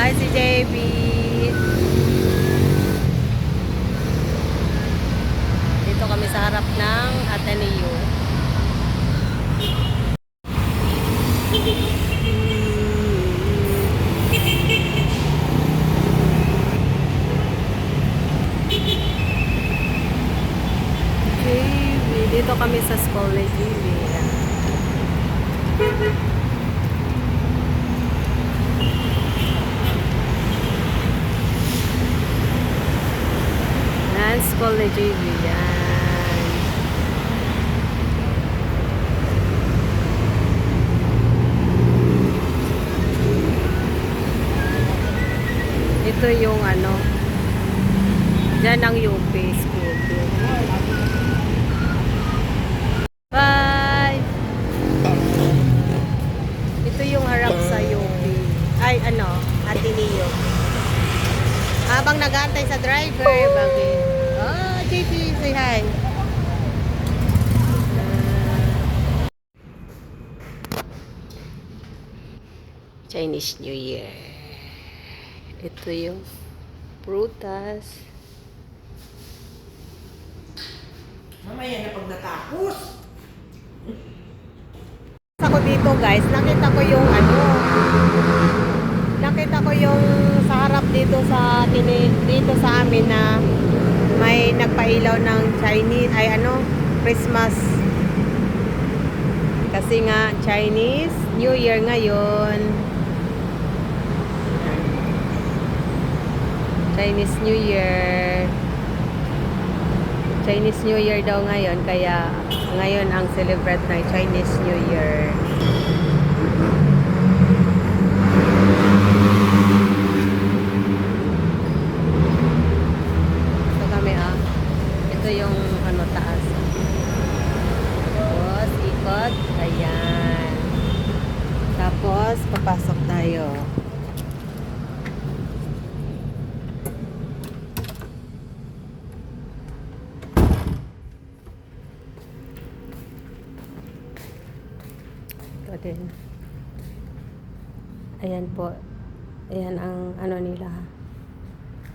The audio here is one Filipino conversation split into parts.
Hi, si JB. Dito kami sa harap ng Ateneo. JB. Dito kami sa school ni JB. Yan, school ni JB. Yan. Ito yung ano, dyan ang UP school. Bye! Ito yung harap sa UP. Ay, ano, Ateneo. Habang nag-aantay sa driver, bakit? Oh, JP, say hi. Chinese New Year. Ito yung prutas. Mamaya na pag natapos. Ako dito guys, nakita ko yung ano, nakita ko yung sa harap dito sa dito sa amin na may nagpailaw ng Chinese, ay ano, Christmas. Kasi nga Chinese New Year ngayon. Chinese New Year. Chinese New Year daw ngayon, kaya ngayon ang celebrate na Chinese New Year. Ito kami Ito yung ano taas. Tapos ikot, ayan. Tapos papasok tayo. Din. Ayan po. Ayan ang ano nila.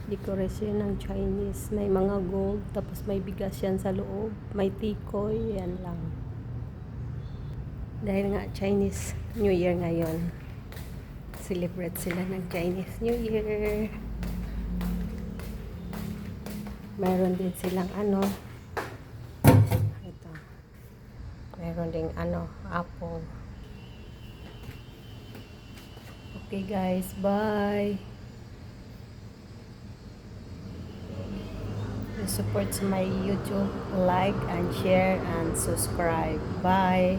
Decoration ng Chinese. May mga gold. Tapos may bigas yan sa loob. May tikoy. Yan lang. Dahil nga Chinese New Year ngayon. Celebrate sila ng Chinese New Year. Mayroon din silang ano. Ito. Mayroon ding ano. Apple. Okay guys, bye. Support my YouTube, like and share and subscribe. Bye.